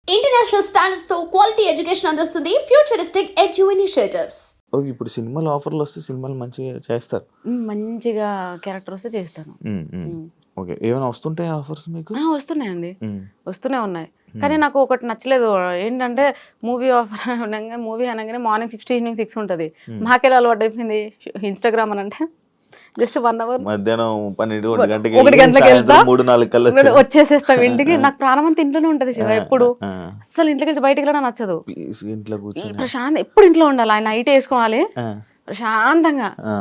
International standards తో quality education అందిస్తుంది futuristic edu initiatives. Okay. ఇప్పుడు సినిమాలు ఆఫర్‌లు వస్తే సినిమాలు మంచిగా చేస్తారు. మంచిగా క్యారెక్టర్ వస్తే చేస్తాను. ఓకే. ఏమైనా వస్తుంటాయా ఆఫర్స్ మీకు? వస్తున్నాయండి. హ్మ్. వస్తూనే ఉన్నాయి. కానీ నాకు ఒకటి నచ్చలేదు. ఏంటంటే మూవీ ఆఫర్ అనంగానే మూవీ అనగానే మార్నింగ్ 6 to ఈవినింగ్ 6 ఉంటది. మాకెలా అలవాటు అయిపోయింది ఇన్‌స్టాగ్రామ్ అని అంటే జస్ట్ 1 అవర్ మధ్యాహ్నం 12, 1 గంటకి 1 గంటలకు వెళ్తా, 3, 4 కల్లా వచ్చేసేస్తాం ఇంటికి. నాకు ప్రాణం అంతా ఇంట్లోనే ఉంటది శివ. ఎప్పుడు అసలు ఇంట్లోకి నుంచి బయటికి వెళ్ళడం నచ్చదు. ప్లీజ్ ఇంట్లో కూర్చొని ప్రశాంత్ ఎప్పుడు ఇంట్లో ఉండాలి. ఆయన నైట్ వేసుకోవాలి ప్రశాంతంగా. ఆ.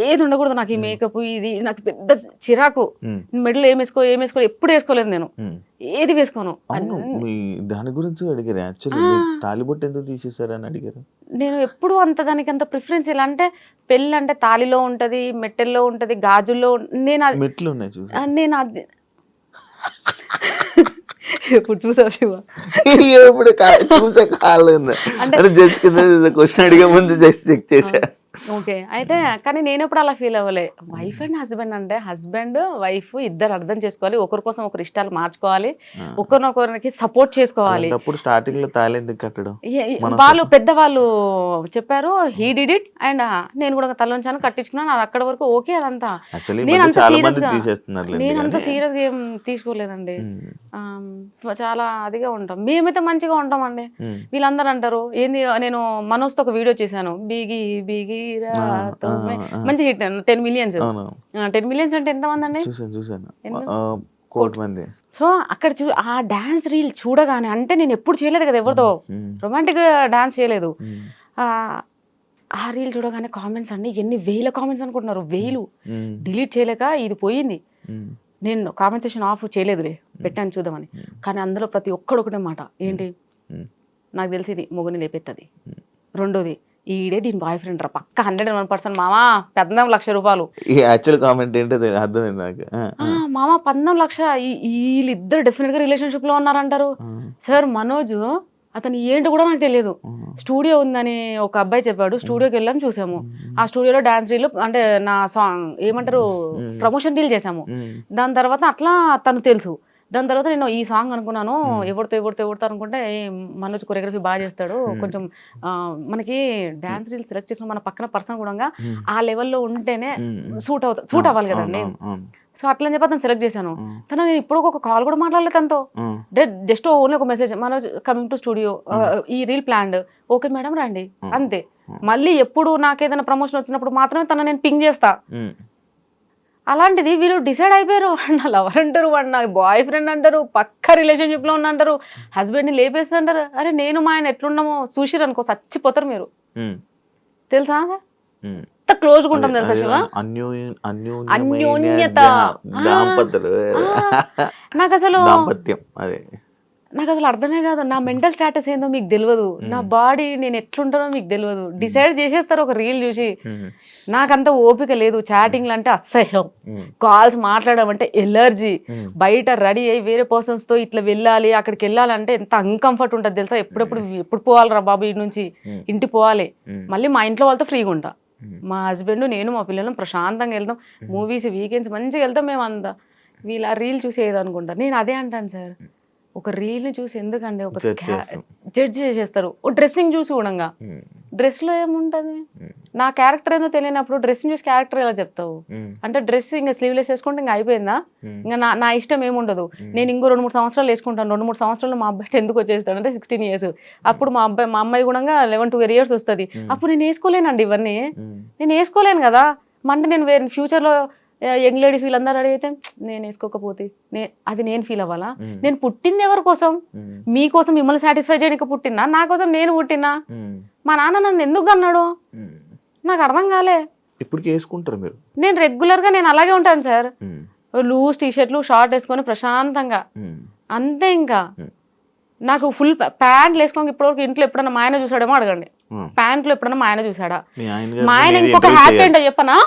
ఏది ఉండకూడదు. నాకు ఈ మేకప్ ఇది నాకు పెద్ద చిరాకు. మెడలో ఏం వేసుకో ఎప్పుడు వేసుకోలేదు నేను. ఏది వేసుకోను. అవును. మీ దాని గురించి అడిగారు యాక్చువల్లీ. తాలిబొట్టు ఎందుకు తీసేశారని అడిగారు. నేను ఎప్పుడు దానికి అంత ప్రిఫరెన్స్ ఇలా అంటే పెళ్ళి అంటే తాలిలో ఉంటది, మెట్టెల్లో ఉంటది, గాజుల్లో నేను మెట్లు ఉన్నాయి చూసి నేను అది ఎప్పుడు చూసావు శివ? ఇప్పుడు చూసే కాలేదు అంటే జస్ట్ క్వశ్చన్ అడిగే ముందు జస్ట్ చెక్ చేసా. ఓకే. అయితే కానీ నేను ఎప్పుడు అలా ఫీల్ అవ్వలే. వైఫ్ అండ్ హస్బెండ్ అంటే హస్బెండ్ వైఫ్ ఇద్దరు అర్థం చేసుకోవాలి. ఒకరి కోసం ఒకరు ఇష్టాలు మార్చుకోవాలి, ఒకరినొకరికి సపోర్ట్ చేసుకోవాలి. అప్పుడు స్టార్టింగ్ లో తాళి ఎందుకు కట్టడం? వాళ్ళు పెద్దవాళ్ళు చెప్పారు. హీ డిడ్ ఇట్ అండ్ నేను కూడా తలొంచాను, కట్టించుకున్నాను. అది అక్కడ వరకు ఓకే. అదంతా నేనంత సీరియస్ గా ఏం తీసుకోలేదండి. చాలా అదిగా ఉంటాం. మేమైతే మంచిగా ఉంటామండి. వీళ్ళందరూ అంటారు ఏంది. నేను మనోజ్తో ఒక వీడియో చేశాను, బీగి బీగి మంచి హిట్ 10 millions. 10 millions అంటే ఎంతమంది అండి? సో అక్కడ ఆ డాన్స్ రీల్ చూడగానే, అంటే నేను ఎప్పుడు చేయలేదు కదా ఎవరితో రొమాంటిక్ డాన్స్ చేయలేదు. ఆ రీల్ చూడగానే కామెంట్స్ అండి ఎన్ని వేల కామెంట్స్ అనుకుంటున్నారు. వేలు. డిలీట్ చేయలేక ఇది పోయింది. నేను కామెంట్ సెక్షన్ ఆఫ్ చేయలేదులే, పెట్టాను చూద్దామని. కానీ అందులో ప్రతి ఒక్కడొకటే మాట ఏంటి, నాకు తెలిసి ఇది మొగుని లేపెత్తది. రెండోది ఈడే దీని బాయ్ ఫ్రెండ్ రా పక్క 101% మామా 14 లక్షల రూపాయలు. మామా 14 లక్ష. వీళ్ళిద్దరు డెఫినెట్ గా రిలేషన్షిప్ లో ఉన్నారంటారు. సార్ మనోజ్ అతను ఏంటి కూడా నాకు తెలియదు. స్టూడియో ఉందని ఒక అబ్బాయి చెప్పాడు. స్టూడియోకి వెళ్ళాము, చూసాము. ఆ స్టూడియోలో డాన్స్ రీల్ అంటే నా సాంగ్ ఏమంటారు ప్రమోషన్ రీల్ చేసాము. దాని తర్వాత అట్లా తను తెలుసు. దాని తర్వాత నేను ఈ సాంగ్ అనుకున్నాను ఎవరితో అనుకుంటే మనోజ్ కొరియోగ్రఫీ బాగా చేస్తాడు. కొంచెం మనకి డాన్స్ రీల్ సెలెక్ట్ చేసిన మన పక్కన పర్సన్ కూడా ఆ లెవెల్లో ఉంటేనే సూట్ అవ్వాలి కదండి. సో అట్లని చెప్పి అతను సెలెక్ట్ చేశాను. తను నేను ఇప్పుడు ఒక కాల్ కూడా మాట్లాడలేదు తనతో. జస్ట్ ఓన్లీ ఒక message, Manoj coming to studio, ఈ రీల్ ప్లాన్డ్, ఓకే మేడం రండి, అంతే. మళ్ళీ ఎప్పుడు నాకేదైనా ప్రమోషన్ వచ్చినప్పుడు మాత్రమే తన నేను పింగ్ చేస్తా. అలాంటిది వీళ్ళు డిసైడ్ అయిపోయారు. నా లవర్ అంటారు, వాడు నా బాయ్ ఫ్రెండ్ అంటారు, పక్క రిలేషన్షిప్ లో ఉన్న అంటారు, హస్బెండ్ ని లేపేస్తుంది అంటారు. అరే నేను మా ఆయన ఎట్లున్నామో చూసిరు అనుకో చచ్చిపోతారు మీరు. తెలుసా ఎంత క్లోజ్ గా ఉంటాం తెలుసా శివ? అన్యోన్యత. నాకు అసలు అర్థమే కాదు. నా మెంటల్ స్టాటస్ ఏందో మీకు తెలియదు, నా బాడీ నేను ఎట్లుంటానో మీకు తెలియదు. డిసైడ్ చేసేస్తారు ఒక రీల్ చూసి. నాకంత ఓపిక లేదు. చాటింగ్లు అంటే అసహ్యం, కాల్స్ మాట్లాడడం అంటే ఎలర్జీ. బయట రెడీ అయ్యి వేరే పర్సన్స్ తో ఇట్లా వెళ్ళాలి, అక్కడికి వెళ్ళాలంటే ఎంత అన్కంఫర్ట్ ఉంటుంది తెలుసా. ఎప్పుడు పోవాలరా బాబు ఇంటి నుంచి, ఇంటికి పోవాలి. మళ్ళీ మా ఇంట్లో వాళ్ళతో ఫ్రీగా ఉంటా. మా హస్బెండ్ నేను మా పిల్లలు ప్రశాంతంగా వెళ్తాం. మూవీస్ వీకెండ్స్ మంచిగా వెళ్తాం మేము అంతా. వీళ్ళు ఆ రీల్ చూసి ఏదనుకుంటా. నేను అదే అంటాను సార్, ఒక రీల్ని చూసి ఎందుకండి ఒక జడ్జ్ చేసేస్తారు. ఓ డ్రెస్సింగ్ చూసి కూడా, డ్రెస్లో ఏముంటుంది. నా క్యారెక్టర్ ఏందో తెలియనప్పుడు డ్రెస్సింగ్ చూసి క్యారెక్టర్ ఎలా చెప్తావు? అంటే డ్రెస్ ఇంకా స్లీవ్లెస్ వేసుకుంటే ఇంకా అయిపోయిందా? ఇంకా నా ఇష్టం ఏముండదు. నేను ఇంకో 2-3 సంవత్సరాలు వేసుకుంటాను. 2-3 సంవత్సరాలు మా అబ్బాయి ఎందుకు వచ్చేస్తాడు అంటే 16 years. అప్పుడు మా అమ్మాయి కూడా 11-12 years వస్తుంది. అప్పుడు నేను వేసుకోలేనండి ఇవన్నీ. నేను వేసుకోలేను కదా. అంటే నేను వేరే ఫ్యూచర్లో యంగ్ లేడీస్ వీళ్ళందరూ అడిగితే నేను వేసుకోకపోతే అది నేను ఫీల్ అవ్వాలా? నేను పుట్టింది ఎవరి కోసం? మీకోసం, మిమ్మల్ని సాటిస్ఫై చేయడానికి పుట్టినా, నా కోసం నేను పుట్టినా? మా నాన్న నన్ను ఎందుకు అన్నాడు నాకు అర్థం కాలే. ఇప్పటికి వేసుకుంటారు మీరు? నేను రెగ్యులర్ గా నేను అలాగే ఉంటాను సార్. లూజ్ టీషర్ట్లు షార్ట్ వేసుకొని ప్రశాంతంగా అంతే. ఇంకా నాకు ఫుల్ ప్యాంట్లు వేసుకోక ఇప్పటివరకు ఇంట్లో ఎప్పుడన్నా మా ఆయన చూసాడేమో అడగండి. ప్యాంట్లు ఎప్పుడన్నా మా ఆయన చూసాడా? మా ఆయన ఇంకొక హ్యాపీ ఏంటో చెప్పనా,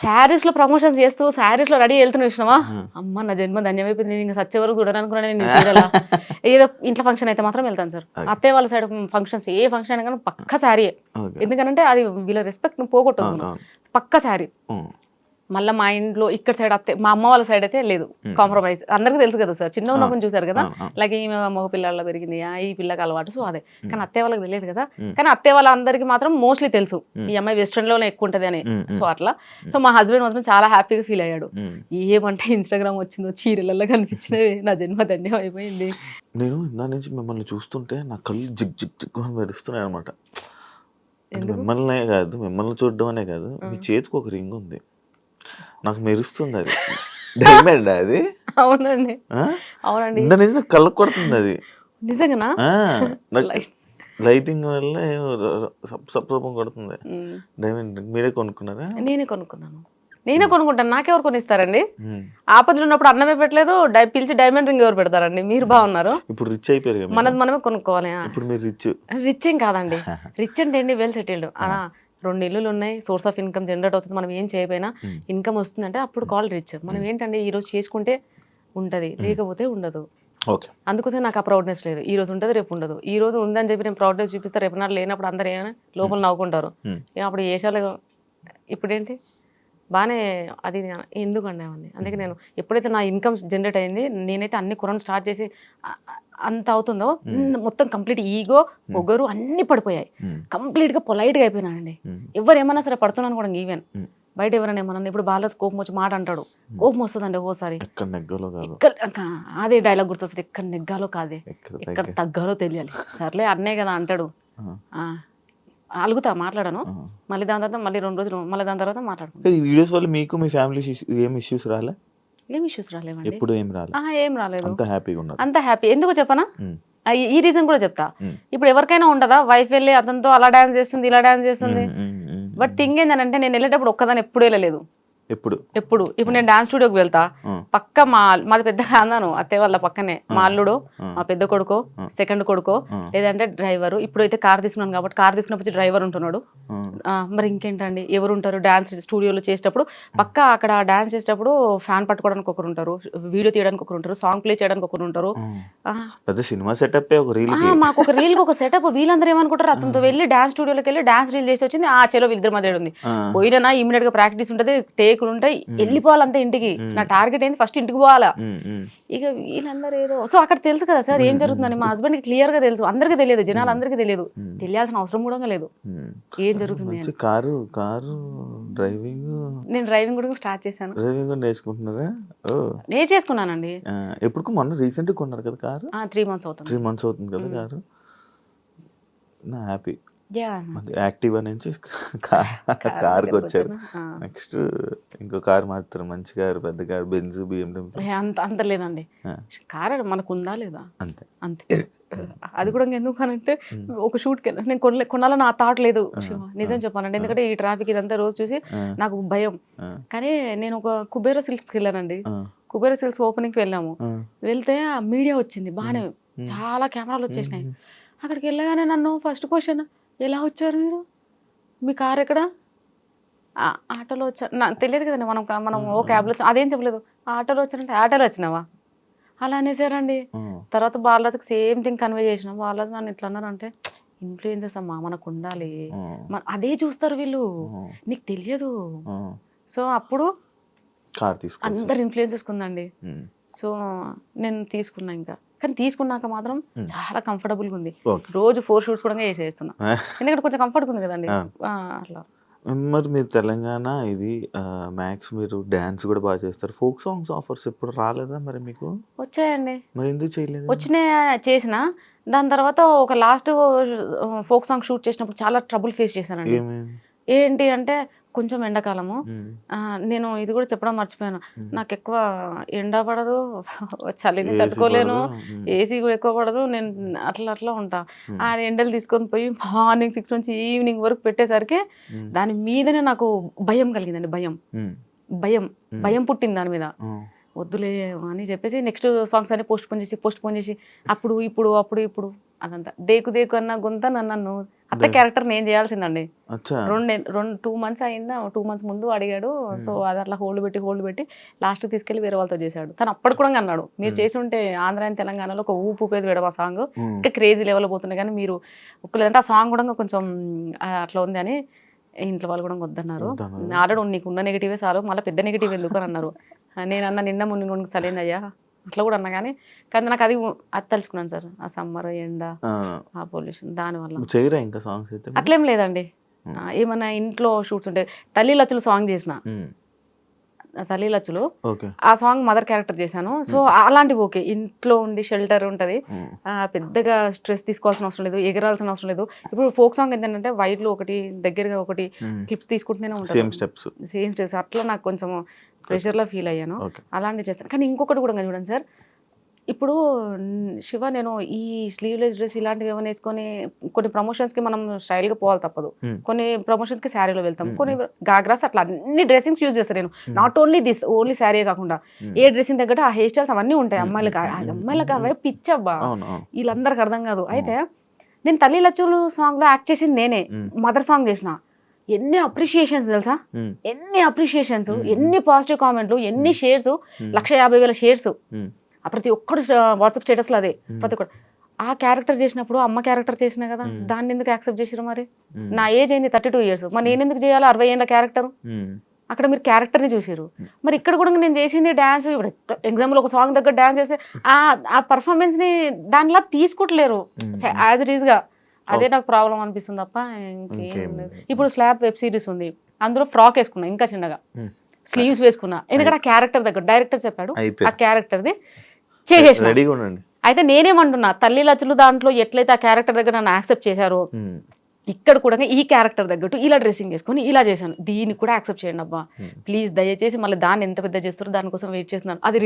శారీస్ లో ప్రమోషన్స్ చేస్తూ శారీస్ లో రెడీ వెళ్తున్నా చూసినావా, అమ్మ నా జన్మ ధన్యమైపోయింది. నేను ఇంకా సచ్చే వరకు చూడాలనుకున్నాను. నేను చీరలా ఏదో ఇంట్లో ఫంక్షన్ అయితే మాత్రం వెళ్తాను సార్. అత్తయ్య వాళ్ళ సైడ్ ఫంక్షన్స్ ఏ ఫంక్షన్ అయినా కానీ పక్క శారీ. ఎందుకంటే అది వీళ్ళ రెస్పెక్ట్ పోగొట్టదు. పక్క శారీ మళ్ళీ మా ఇంట్లో ఇక్కడ సైడ్ అత్తే మా అమ్మ వాళ్ళ సైడ్ అయితే లేదు కాంప్రమైజ్. అందరికీ తెలుసు కదా సార్, చిన్న ఉన్నప్పుడు చూసారు కదా, లైక్ ఈమె మగ పిల్లల పెరిగింది, ఈ పిల్లకి అలవాటు, సో అదే. కానీ అత్తే వాళ్ళకి తెలియదు కదా, కానీ అత్తే వాళ్ళందరికీ మాత్రం మోస్ట్లీ తెలుసు ఈ అమ్మాయి వెస్ట్రన్ లోనే ఎక్కువ ఉంటది అని. సో అట్లా. సో మా హస్బెండ్ మాత్రం చాలా హ్యాపీగా ఫీల్ అయ్యాడు. ఏమంటే ఇన్స్టాగ్రామ్ వచ్చిందో చీరలలో కనిపించినవి, నా జన్మ ధన్యం అయిపోయింది. నేను ఇందా నుంచి మిమ్మల్ని చూస్తుంటే నా కళ్ళు జిగ్ జిగ్ జిగ్ అని మెరుస్తున్నాయి అనమాట. మిమ్మల్నే కాదు, మిమ్మల్ని చూడడం అనే కాదు, మీ చేతికి ఒక రింగ్ ఉంది, నాకు మెరుస్తుంది. అది డైమండ్ అది? అవునండి, అవునండి, ఇందా నుంచి కళ్ళకు కొడుతుంది అది. నిజంగానా? లైటింగ్ వల్ల సప్రూపం కొడుతుంది. డైమండ్ మీరే కొనుక్కున్నారా? నేనే కొనుక్కున్నాను. నేనే కొనుక్కుంటాను, నాకెవరు కొనిస్తారండి? ఆపదలు ఉన్నప్పుడు అన్నమే పెట్టలేదు, పిలిచి డైమండ్ రింగ్ ఎవరు పెడతారండి? మీరు బాగున్నారు, ఇప్పుడు రిచ్ అయిపోయారు, మనది మనమే కొనుక్కోవాలి. ఇప్పుడు మీరు రిచ్? రిచ్ ఏం కాదండి, రిచ్ అంటే ఏంటి, వెల్ సెటిల్డ్. 2 ఇల్లులు ఉన్నాయి, సోర్స్ ఆఫ్ ఇన్కమ్ జనరేట్ అవుతుంది, మనం ఏం చేయకపోయినా ఇన్కమ్ వస్తుందంటే అప్పుడు కాల్ రిచ్. మనం ఏంటంటే ఈ రోజు చేసుకుంటే ఉంటది, లేకపోతే ఉండదు. అందుకోసం నాకు ఆ ప్రౌడ్నెస్ లేదు. ఈ రోజు ఉంటుంది, రేపు ఉండదు. ఈ రోజు ఉందని చెప్పి నేను ప్రౌడ్నెస్ చూపిస్తే రేపు నాడు లేనప్పుడు అందరు ఏమైనా లోపల నవ్వుకుంటారు. అప్పుడు ఏషాలు ఇప్పుడేంటి బాగానే అది ఎందుకండి అవన్నీ. అందుకే నేను ఎప్పుడైతే నా ఇన్కమ్ జనరేట్ అయింది, నేనైతే అన్ని కొనడం స్టార్ట్ చేసి అంత అవుతుందో మొత్తం కంప్లీట్ ఈగో పొగరు అన్ని పడిపోయాయి. కంప్లీట్ గా పొలైట్ గా అయిపోయినానండి. ఎవరు ఏమన్నా సరే పడుతున్నాను కూడా. ఈవెన్ బయట ఎవరైనా ఏమన్నా, ఇప్పుడు బాగా కోపం వచ్చి మాట అంటాడు, కోపం వస్తుందండి ఓసారి. అదే డైలాగ్ గుర్తొస్తుంది, ఎక్కడ నెగ్గాలో కాదే, ఎక్కడ తగ్గాలో తెలియాలి. సర్లే అన్నే కదా అంటాడు, అలుగుతా, మాట్లాడాను. మళ్ళీ దాని తర్వాత మళ్ళీ 2 రోజులు, మళ్ళీ దాని తర్వాత మాట్లాడుకుంటాను. ఈ వీడియోస్ వల్ల మీకు మీ ఫ్యామిలీ ఏం ఇష్యూస్ రాలే? ఏం ఇష్యూస్ రాలేవండి, ఎప్పుడు ఏం రాలేదు. ఏం రాలేదు, అంత హ్యాపీగా ఉన్నారు. అంత హ్యాపీ. ఎందుకు చెప్పనా, ఈ రీజన్ కూడా చెప్తా. ఇప్పుడు ఎవరికైనా ఉండదా, వైఫ్ వెళ్ళి అతనితో అలా డాన్స్ చేస్తుంది, ఇలా డాన్స్ చేస్తుంది. బట్ థింగ్ ఏంటంటే నేను వెళ్ళేటప్పుడు ఒక్కదాన్ని ఎప్పుడు వెళ్ళలేదు. ఎప్పుడు ఇప్పుడు నేను డాన్స్ స్టూడియోకి వెళ్తా, పక్క మాది పెద్ద కాందాను అత్తే వాళ్ళ పక్కనే మా అల్లుడు, మా పెద్ద కొడుకో, సెకండ్ కొడుకో, లేదంటే డ్రైవర్. ఇప్పుడైతే కార్ తీసుకున్నాను కాబట్టి కార్ తీసుకున్నప్పుడు డ్రైవర్ ఉంటున్నాడు. మరి ఇంకేంటండి, ఎవరు ఉంటారు డాన్స్ స్టూడియోలో చేసేటప్పుడు? పక్క అక్కడ డాన్స్ చేసేటప్పుడు ఫ్యాన్ పట్టుకోవడానికి ఒకరు ఉంటారు, వీడియో తీయడానికి ఒకరు ఉంటారు, సాంగ్ ప్లే చేయడానికి ఒకరు ఉంటారు. సినిమా సెటప్ మాకు ఒక రీల్ ఒక సెటప్. వీళ్ళందరూ ఏమనుకుంటారు, అతనితో వెళ్ళి డాన్స్ స్టూడియోలోకి వెళ్ళి డాన్స్ రీల్ చేసి వచ్చింది, ఆ చెలో వీళ్ళిద్దరి మధ్య ఉంది. పోయినా ఇమీడియట్ గా ప్రాక్టీస్ ఉంటుంది, టేకులు ఉంటాయి, వెళ్ళిపోవాలంటే ఇంటికి. నా టార్గెట్ ఏంది, ఫస్ట్ ఇంటికి పోవాలా. ఇక వీళ్ళందరూ ఏదో. సో అక్కడ తెలుసు కదా సార్ ఏం జరుగుతుందని, మా హస్బెండ్ కి క్లియర్ గా తెలుసు. అందరికీ తెలియదు, జనాలు అందరికీ తెలియదు, తెలియాల్సిన అవసరం కూడా లేదు ఏం జరుగుతుంది. నేను డ్రైవింగ్ కూడా స్టార్ట్ చేశాను. నేర్చేసుకున్నానండి. ఎప్పుడు మొన్న రీసెంట్ గా కొన్నారు కదా కారు? 3 months అవుతుంది. 3 months అవుతుంది కదా కారు. నా హ్యాపీ. యాక్టివా నుంచి కార్కి వచ్చారు. నెక్స్ట్ ఇంకో కార్ మారుతారు, మంచి కారు, పెద్ద కారు, బెంజ్, BMW. అంత లేదండి, కార్ మనకు ఉందా లేదా అంతే అంతే. అది కూడా ఎందుకు అనంటే ఒక షూట్కి నేను కొనాలని నా థాట్ లేదు నిజం చెప్పాలంటే. ఎందుకంటే ఈ ట్రాఫిక్ ఇదంతా రోజు చూసి నాకు భయం. కానీ నేను ఒక కుబేరా సిల్క్స్కి వెళ్ళానండి. కుబేరా సిల్క్స్ ఓపెనింగ్కి వెళ్ళాము. వెళ్తే ఆ మీడియా వచ్చింది బాగానే, చాలా కెమెరాలు వచ్చేసినాయి. అక్కడికి వెళ్ళగానే నన్ను ఫస్ట్ క్వశ్చన్, ఎలా వచ్చారు మీరు, మీ కార్ ఎక్కడ? ఆటోలో వచ్చా, నాకు తెలియదు కదండి, మనం ఓ క్యాబ్లో వచ్చా, అదేం చెప్పలేదు. ఆటోలో వచ్చానంటే ఆటోలో వచ్చినావా అలా అనేసారండి. తర్వాత బాలరాజుకి సేమ్ థింగ్ కన్వే చేసిన. బాలరాజు నన్ను ఎట్లా అన్నారంటే, ఇన్ఫ్లుయెన్సెస్ అమ్మా, మనకు ఉండాలి, అదే చూస్తారు వీళ్ళు, నీకు తెలియదు. సో అప్పుడు అందరు ఇన్ఫ్లుయెన్సెస్ ఉందండి. సో నేను తీసుకున్నా ఇంకా. కానీ తీసుకున్నాక మాత్రం చాలా కంఫర్టబుల్గా ఉంది. రోజు 4 షూట్స్ కూడా చేసేస్తున్నా, ఎందుకంటే కొంచెం కంఫర్ట్గా ఉంది కదండి అట్లా. మరి మీరు తెలంగాణ ఇది మ్యాక్స్ మీరు డాన్స్ కూడా బాగా చేస్తారు. ఫోక్ సాంగ్స్ ఆఫర్స్ ఎప్పుడు రాలేదా మరి మీకు? వచ్చాయండి. మరి ఎందుకు చేయలేదు? వచ్చినాయి, చేసిన. దాని తర్వాత ఒక లాస్ట్ ఫోక్ సాంగ్ షూట్ చేసినప్పుడు చాలా ట్రబుల్ ఫేస్ చేశానండి. ఏంటి అంటే కొంచెం ఎండాకాలము, నేను ఇది కూడా చెప్పడం మర్చిపోయాను, నాకు ఎక్కువ ఎండ పడదు, చలిని తట్టుకోలేను, ఏసీ కూడా ఎక్కువ పడదు, నేను అట్లా ఉంటా. ఆ ఎండలు తీసుకొని పోయి మార్నింగ్ 6 నుంచి ఈవినింగ్ వరకు పెట్టేసరికి దాని మీదనే నాకు భయం కలిగిందండి. భయం పుట్టింది దాని మీద. వద్దులే అని చెప్పేసి నెక్స్ట్ సాంగ్స్ అన్ని పోస్ట్ పోన్ చేసి అప్పుడు ఇప్పుడు అదంతా దేకు అన్న గుంత నన్ను అత్త క్యారెక్టర్ నేను చేయాల్సిందండి. 2 months అయిందా, 2 months ముందు అడిగాడు. సో అది అట్లా హోల్డ్ పెట్టి లాస్ట్ తీసుకెళ్లి వేరే వాళ్ళతో చేశాడు. తను అప్పుడు కూడా అన్నాడు, మీరు చేసి ఉంటే ఆంధ్ర తెలంగాణలో ఒక ఊపేది వేయడం ఆ సాంగ్ ఇంకా క్రేజీ లెవెల్ పోతుంది, కానీ మీరు ఒక్కలేదంటే ఆ సాంగ్ కూడా కొంచెం అట్లా ఉంది అని ఇంట్లో వాళ్ళు కూడా వద్దన్నారు. వద్దన్నారు. ఆల్రెడీ నీకు ఉన్న నెగిటివే చాలు, మళ్ళీ పెద్ద నెగిటివ్ ఎందుకు అని అన్నారు. నేనన్నా నిన్న మున్ని సరైనదయ్యా అట్లా కూడా అన్నా, కానీ నాకు అది తలుచుకున్నాను సార్. ఆ సమ్మర్ ఎండ, ఆ పొల్యూషన్, దానివల్ల చేయరా ఇంకా సాంగ్స్ అయితే? అట్లేం లేదండి. ఏమన్నా ఇంట్లో షూట్స్ ఉంటాయి. తల్లి లచ్చులు సాంగ్ చేసిన, తల్లి లచ్చులు ఆ సాంగ్ మదర్ క్యారెక్టర్ చేశాను. సో అలాంటివి ఓకే, ఇంట్లో ఉండి షెల్టర్ ఉంటది, పెద్దగా స్ట్రెస్ తీసుకోవాల్సిన అవసరం లేదు, ఎగరాల్సిన అవసరం లేదు. ఇప్పుడు ఫోక్ సాంగ్ ఏంటంటే వైడ్లు ఒకటి దగ్గరగా ఒకటి క్లిప్స్ తీసుకుంటూనే ఉంటాను, సేమ్ స్టెప్స్. అట్లా నాకు కొంచెం ప్రెషర్ లో ఫీల్ అయ్యాను, అలాంటివి చేస్తాను. కానీ ఇంకొకటి కూడా చూడండి సార్, ఇప్పుడు శివ నేను ఈ స్లీవ్లెస్ డ్రెస్ ఇలాంటివి ఏమైనా వేసుకొని కొన్ని ప్రమోషన్స్ కి మనం స్టైల్ గా పోవాలి తప్పదు, కొన్ని ప్రమోషన్స్ కి శారీలో వెళ్తాం, కొన్ని గాగ్రాస్, అట్లా అన్ని డ్రెస్సింగ్స్ యూజ్ చేస్తాను నేను. Not only this, only sari కాకుండా ఏ డ్రెస్సింగ్ తగ్గట్టు ఆ హెయిర్ స్టైల్స్ అవన్నీ ఉంటాయి. అమ్మాయిలకు అవే పిచ్చబ్బా, వీళ్ళందరికి అర్థం కాదు. అయితే నేను తల్లి లచ్చులు సాంగ్ లో యాక్ట్ చేసింది నేనే, మదర్ సాంగ్ చేసిన. ఎన్ని అప్రిషియేషన్స్ తెలుసా, ఎన్ని అప్రిషియేషన్స్, ఎన్ని పాజిటివ్ కామెంట్లు, ఎన్ని షేర్స్, 150,000 షేర్స్. ప్రతి ఒక్కడు వాట్సాప్ స్టేటస్ లో అదే, ప్రతి ఒక్కడు. ఆ క్యారెక్టర్ చేసినప్పుడు అమ్మ క్యారెక్టర్ చేసినా కదా, దాన్ని ఎందుకు యాక్సెప్ట్ చేసిరు? మరి నా ఏజ్ అయింది 32 years, మరి నేను ఎందుకు చేయాలి 60 ఏళ్ళ క్యారెక్టర్? అక్కడ మీరు క్యారెక్టర్ ని చూసారు. మరి ఇక్కడ కూడా నేను చేసింది డాన్స్. ఇప్పుడు ఎగ్జాంపుల్ ఒక సాంగ్ దగ్గర డాన్స్ చేస్తే ఆ పర్ఫార్మెన్స్ ని దానిలా తీసుకోవట్లేరు యాజ్ ఇట్ ఈస్ గా. అదే నాకు ప్రాబ్లం అనిపిస్తుంది తప్ప ఇంకేం లేదు. ఇప్పుడు స్లాబ్ వెబ్ సిరీస్ ఉంది, అందులో ఫ్రాక్ వేసుకున్నా, ఇంకా చిన్నగా స్లీవ్స్ వేసుకున్నా, ఎందుకంటే ఆ క్యారెక్టర్ దగ్గర డైరెక్టర్ చెప్పాడు ఆ క్యారెక్టర్ ది చేసేసిన. అయితే నేనేమంటున్నా, తల్లి లచ్చులు దాంట్లో ఎట్లయితే ఆ క్యారెక్టర్ దగ్గర నన్ను యాక్సెప్ట్ చేశారో, ఇక్కడ కూడా ఈ క్యారెక్టర్ తగ్గట్టు ఇలా డ్రెస్సింగ్ వేసుకొని ఇలా చేశాను, దీన్ని కూడా యాక్సెప్ట్ చేయండి అబ్బా ప్లీజ్, దయచేసి. మళ్ళీ దాన్ని ఎంత పెద్ద చేస్తారో దానికోసం వెయిట్ చేస్తున్నాను. అది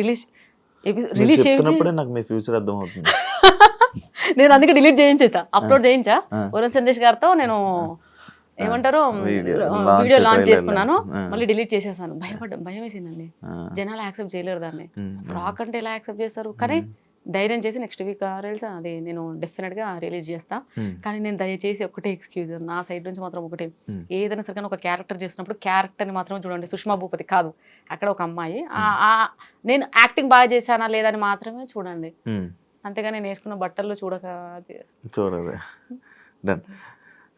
రిలీజ్ చేసినప్పుడే నాకు మీ ఫ్యూచర్ అర్థమవుతుంది. నేను అందుకే డిలీట్ చేయించేసా, అప్లోడ్ చేయించా. వరుణ్ సందేశ్ గారితో నేను ఏమంటారు వీడియో లాంచ్ చేసుకున్నాను, మళ్ళీ డిలీట్ చేసేసాను. భయం వేసిందండి, జనాలు యాక్సెప్ట్ చేయలేరు దాన్ని. ఫ్రాక్ అంటే ఎలా యాక్సెప్ట్ చేస్తారు? కానీ ధైర్యం చేసి నెక్స్ట్ వీక్ రీల్స్ అది నేను డెఫినెట్ గా రిలీజ్ చేస్తా. కానీ నేను దయచేసి ఒకటే ఎక్స్క్యూజ్ నా సైడ్ నుంచి మాత్రం ఒకటే, ఏదైనా సరిగ్గా ఒక క్యారెక్టర్ చేసినప్పుడు క్యారెక్టర్ ని మాత్రమే చూడండి. సుష్మా భూపతి కాదు, అక్కడ ఒక అమ్మాయి, నేను యాక్టింగ్ బాగా చేశానా లేదని మాత్రమే చూడండి, అంతేగా నేను వేసుకున్న బట్టల్లో చూడదే.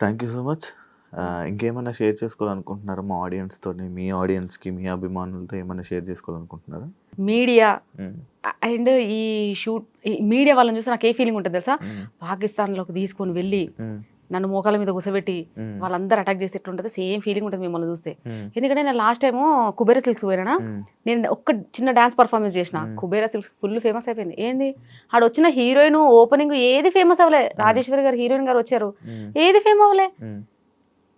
Thank you so much. ఇంకేమైనా షేర్ చేసుకోవాలనుకుంటున్నారా మా ఆడియన్స్ తోని, మీ ఆడియన్స్ కి, మీ అభిమానులతో ఏమైనా షేర్ చేసుకోవాలనుకుంటున్నారా? మీడియా అండ్ ఈ షూట్ మీడియా వాళ్ళని చూస్తే నాకు ఏ ఫీలింగ్ ఉంటుంది తెలుసా, పాకిస్తాన్ లోకి తీసుకొని వెళ్ళి నన్ను మోకాల మీద కూసబెట్టి వాళ్ళందరూ అటాక్ చేసి ఎట్లుంటుంది, సేమ్ ఫీలింగ్ ఉంటుంది మిమ్మల్ని చూస్తే. ఎందుకంటే నేను లాస్ట్ టైం కుబేరా సిల్క్స్ పోయినా, నేను ఒక్క చిన్న డాన్స్ పర్ఫార్మెన్స్ చేసిన, కుబేరా సిల్క్స్ ఫుల్ ఫేమస్ అయిపోయింది. ఏంది ఆడ వచ్చిన హీరోయిన్ ఓపెనింగ్ ఏది ఫేమస్ అవ్వలే, రాజేశ్వరి గారు హీరోయిన్ గారు వచ్చారు, ఏది ఫేమ్ అవ్వలే.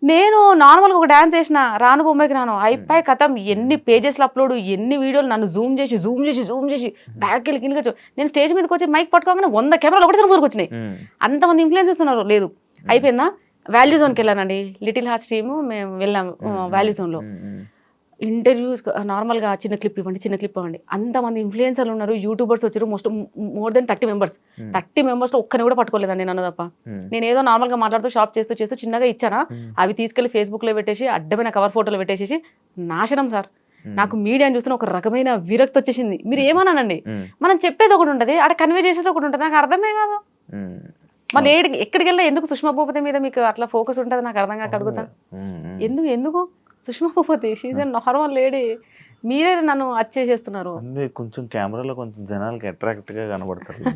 నేను నార్మల్గా ఒక డాన్స్ చేసిన, రాను బొమ్మకి రాను అయిపోయి కథం, ఎన్ని పేజెస్లో అప్లోడ్, ఎన్ని వీడియోలు, నన్ను జూమ్ చేసి బ్యాక్ వెళ్ళి కిందకి. నేను స్టేజ్ మీదకి వచ్చి మైక్ పట్టుకోగానే 100 కెమెరాలు ఒకటి ముందుకు వచ్చినాయి, అంతమంది ఇన్ఫ్లుయెన్స్ ఉన్నారు. లేదు అయిపోయిందా, వాల్యూ జోన్కి వెళ్ళానండి, లిటిల్ హార్ట్స్ టీము మేము వెళ్ళాము వాల్యూ జోన్లో. ఇంటర్వ్యూస్ నార్మల్గా చిన్న క్లిప్ ఇవ్వండి, అంతమంది ఇన్ఫ్లుయెన్సర్లు ఉన్నారు, యూట్యూబర్స్ వచ్చారు, మోర్ దెన్ 30 members. 30 members ఒక్కరిని కూడా పట్టుకోలేదండి నన్ను తప్ప. నేను ఏదో నార్మల్గా మాట్లాడుతూ షాప్ చేస్తూ చిన్నగా ఇచ్చానా, అవి తీసుకెళ్లి ఫేస్బుక్లో పెట్టేసి అడ్డమైన కవర్ ఫోటోలు పెట్టేసి నాశనం సార్. నాకు మీడియాని చూస్తున్న ఒక రకమైన విరక్తి వచ్చేసింది. మీరు ఏమన్నానండి, మనం చెప్పేది ఒకటి ఉంటుంది, అక్కడ కన్వే చేసేది ఒకటి ఉంటుంది, నాకు అర్థమే కాదు. మళ్ళీ ఎక్కడికి వెళ్ళినా ఎందుకు సుష్మా భూపతి మీద మీకు అట్లా ఫోకస్ ఉంటుంది నాకు అర్థం కాక అడుగుతా. ఎందుకు Sushma Bhupathi, she's a normal lady, మీరే నన్ను చేసేస్తున్నారు. కొంచెం కెమెరాలో కొంచెం జనాలకి అట్రాక్ట్ గా కనబడతారు,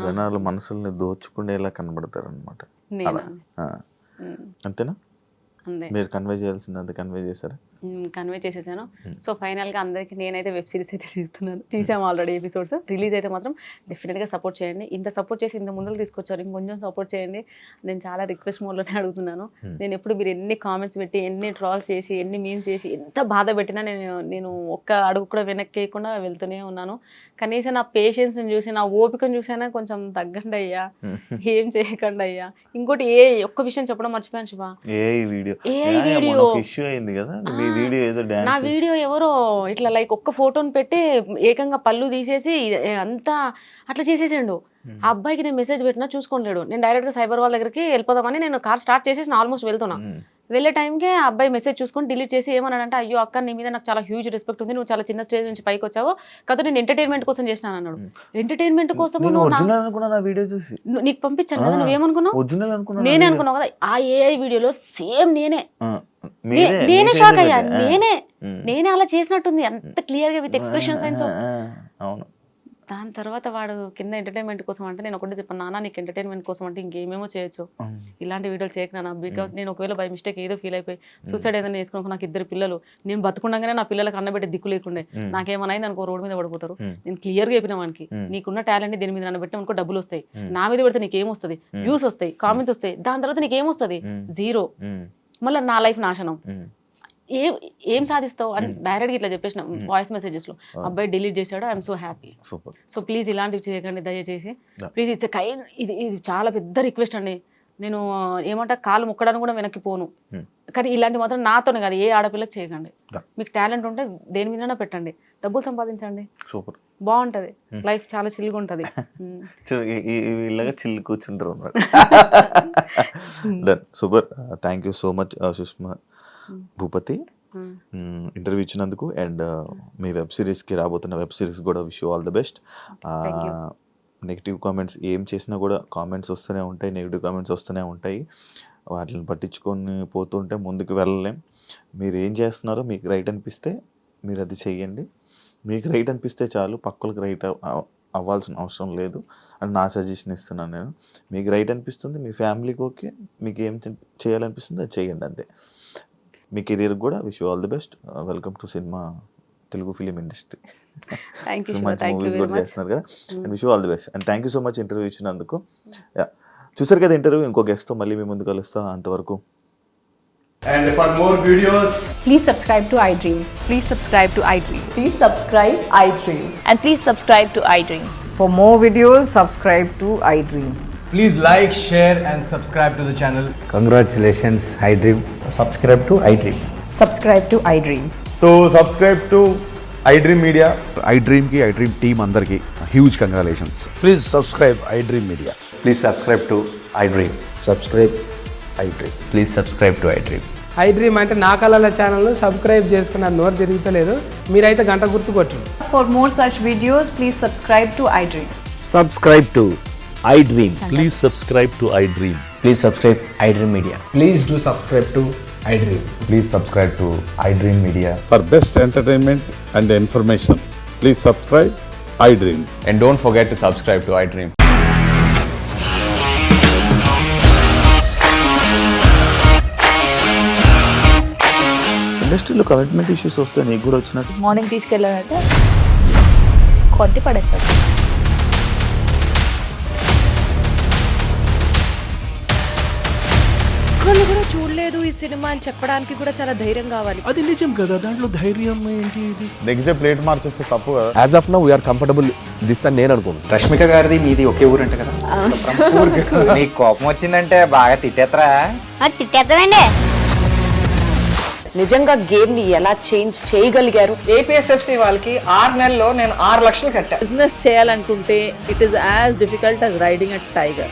జనాలు మనసుల్ని దోచుకునేలా కనబడతారు అనమాట. అంతేనా? మీరు కన్వే చేయాల్సింది అంత కన్వే చేశారా? కన్వే చేసేసాను. సో ఫైనల్గా అందరికీ నేనైతే వెబ్ సిరీస్ అయితే తీసాము ఆల్రెడీ ఎపిసోడ్స్. రిలీజ్ అయితే మాత్రం డెఫినెట్గా సపోర్ట్ చేయండి. ఇంత సపోర్ట్ చేసి ఇంత ముందుకు తీసుకొచ్చారు, ఇంకొంచెం సపోర్ట్ చేయండి. నేను చాలా రిక్వెస్ట్ మోడ్లోనే అడుగుతున్నాను. నేను ఎప్పుడు మీరు ఎన్ని కామెంట్స్ పెట్టి, ఎన్ని ట్రాల్స్ చేసి, ఎన్ని మీమ్స్ చేసి, ఎంత బాధ పెట్టినా నేను ఒక్క అడుగు కూడా వెనక్కి వేయకుండా వెళ్తూనే ఉన్నాను. కనీసం నా పేషెన్స్ని చూసి, నా ఓపికను చూసైనా కొంచెం తగ్గండి అయ్యా, ఏం చేయకండి అయ్యా. ఇంకోటి ఒక్క విషయం చెప్పడం మర్చిపోయాను శివ, నా వీడియో ఎవరో ఇట్లా లైక్ ఒక్క ఫోటోని పెట్టి ఏకంగా పళ్ళు తీసేసి అంతా అట్లా చేసేసాడు. ఆ అబ్బాయికి నేను మెసేజ్ పెట్టినా చూసుకోలేడు. నేను డైరెక్ట్ గా సైబర్ వాళ్ళ దగ్గరికి వెళ్ళిపోదామని నేను కార్ స్టార్ట్ చేసేసి ఆల్మోస్ట్ వెళ్తున్నా. వెళ్ళే టైంకే ఆ అబ్బాయి మెసేజ్ చూసుకొని డిలీట్ చేసి ఏమన్నాడంటే, అయ్యో అక్క నీ మీద నాకు చాలా హ్యూజ్ రెస్పెక్ట్ ఉంది, నువ్వు చాలా చిన్న స్టేజ్ నుంచి పైకి వచ్చావు కదా, నేను ఎంటర్టైన్మెంట్ కోసం చేసినాను అన్నాడు. ఎంటర్టైన్మెంట్ కోసం నేను ఒరిజినల్ అనుకున్నా నా వీడియో చూసి. నీకు పంపించాను కదా, నువ్వేమనుకున్నావు? ఒరిజినల్ అనుకున్నా. నేనే అనుకున్నావు కదా. ఆ ఏఐ వీడియోలో సేమ్ నేనే షాక్ అయ్యా. నేనే అలా చేసినట్టుంది, అంత క్లియర్ గా విత్ ఎక్స్ప్రెషన్స్ అండ్ సో. అవును. దాని తర్వాత వాడు కింద ఎంటర్టైన్మెంట్ కోసం అంటే నేను ఒకటి చెప్పాను, నాన్న నీకు ఎంటర్టైన్మెంట్ కోసం అంటే ఇంకేమేమో చేయొచ్చు, ఇలాంటి వీడియోలు చేయకు బికాస్ నేను ఒకవేళ బై మిస్టేక్ ఏదో ఫీల్ అయిపోయి సూసైడ్ ఏదైనా చేసుకున్నాక నాకు 2 పిల్లలు, నేను బతుకుండగానే నా పిల్లలకు అన్నబెట్టే దిక్కు లేకుండే, నాకేమైనా అయింది అనుకో రోడ్డు మీద పడిపోతారు. నేను క్లియర్ గా చెప్పిన వానికి, నీకున్న టాలెంట్ దీని మీద నన్ను పెట్టిన అనుకో డబ్బులు వస్తాయి, నా మీద పెడితే నీకేమొస్తుంది, వ్యూస్ వస్తాయి, కామెంట్స్ వస్తాయి, దాని తర్వాత నీకేమొస్తుంది, 0. మళ్ళీ నా లైఫ్ నాశనం. ఏం సాధిస్తావు అని డైరెక్ట్ ఇట్లా చెప్పేసిన వాయిస్ మెసేజెస్ లో. అబ్బాయి డిలీట్ చేశాడు, I'm so happy. So please ఇలాంటివి చేయకండి దయచేసి, ప్లీజ్. ఇట్స్ కైండ్, ఇది చాలా పెద్ద రిక్వెస్ట్ అండి. నేను ఏమంటా కాలు ముక్కడానికి కూడా వెనక్కి పోను, కానీ ఇలాంటి మాత్రం నాతోనే కాదు ఏ ఆడపిల్లకి చేయకండి. మీకు టాలెంట్ ఉంటే దేని మీదైనా పెట్టండి, డబ్బులు సంపాదించండి, బాగుంటది లైఫ్, చాలా చిల్గా ఉంటది. ఇలాగా చిల్లు కూర్చుంటారు. Super, thank you so much Sushma Bhupathi interview ఇచ్చినందుకు. అండ్ మీ వెబ్ సిరీస్కి రాబోతున్న వెబ్ సిరీస్ కూడా wish you all the best. Negative comments ఏం చేసినా కూడా కామెంట్స్ వస్తూనే ఉంటాయి, నెగిటివ్ కామెంట్స్ వస్తూనే ఉంటాయి. వాటిని పట్టించుకొని పోతుంటే ముందుకు వెళ్ళలేం. మీరు ఏం చేస్తున్నారో మీకు రైట్ అనిపిస్తే మీరు అది చెయ్యండి. మీకు రైట్ అనిపిస్తే చాలు, పక్కలకు రైట్ అవ్వాల్సిన అవసరం లేదు అని నా సజెషన్ ఇస్తున్నాను నేను. మీకు రైట్ అనిపిస్తుంది, మీ ఫ్యామిలీకి ఓకే, మీకు ఏం చేయాలనిపిస్తుంది అది చేయండి అంతే. మీ కెరీర్ కూడా wish you all the best. Welcome to cinema Telugu film industry. మంచి మూవీస్ కూడా చేస్తున్నారు కదా, and wish you all the best. And thank you so much interview ఇచ్చినందుకు. చూసారు కదా ఇంటర్వ్యూ, ఇంకో గెస్ట్తో మళ్ళీ మీ ముందు కలుస్తా. అంతవరకు. And for more videos, please subscribe to iDream. Please subscribe to iDream. Please subscribe iDream. And please subscribe to iDream. For more videos, subscribe to iDream. please like, share and subscribe to the channel. Congratulations, iDream. Subscribe to iDream. Subscribe to iDream. So subscribe to iDream Media. iDream team andarki huge congratulations. Please subscribe iDream Media. Please subscribe to iDream. Subscribe iDream. Please subscribe to iDream. iDream అంటే నా కళల channel subscribe చేసుకున్న నోరు తిరుగుతలేదు, మీరైతే గంట గుర్తు కొట్టండి. For more such videos, please subscribe to iDream. Subscribe to iDream. Please subscribe to iDream. Please subscribe iDream Media. Please do subscribe to iDream. Please subscribe to iDream Media. For best entertainment and information, please subscribe iDream. And don't forget to subscribe to iDream. ఇండస్ట్రీలో commitment issues వస్తే నీకు కూడా వచ్చినట్టు. Morning తీసుకెళ్ళాడంటే కొట్టి పడేశాడు. ఒక్కళ్ళు కూడా చూడలేదు ఈ సినిమా అని చెప్పడానికి కూడా చాలా ధైర్యం కావాలి. అది నిజం కదా, దాంట్లో ధైర్యం ఏంటి? నెక్స్ట్ డే ప్లేట్ మార్చేస్తే తప్పు కదా. As of now, we are comfortable this అని నేను అనుకుంటున్నాను. రష్మిక గారిది మీది ఒకే ఊరంట కదా. నీకు కోపం వచ్చిందంటే బాగా తిట్టేత్తరా? తిట్టేద్దామండి. నిజంగా గేమ్ ని ఎలా చేంజ్ చేయగలిగారు? ఏపీఎస్ఎఫ్సి వాళ్ళకి 6 నెలల్లో నేను 6 లక్షలు కట్టా. బిజినెస్ చేయాలనుకుంటే it is as difficult as riding a tiger.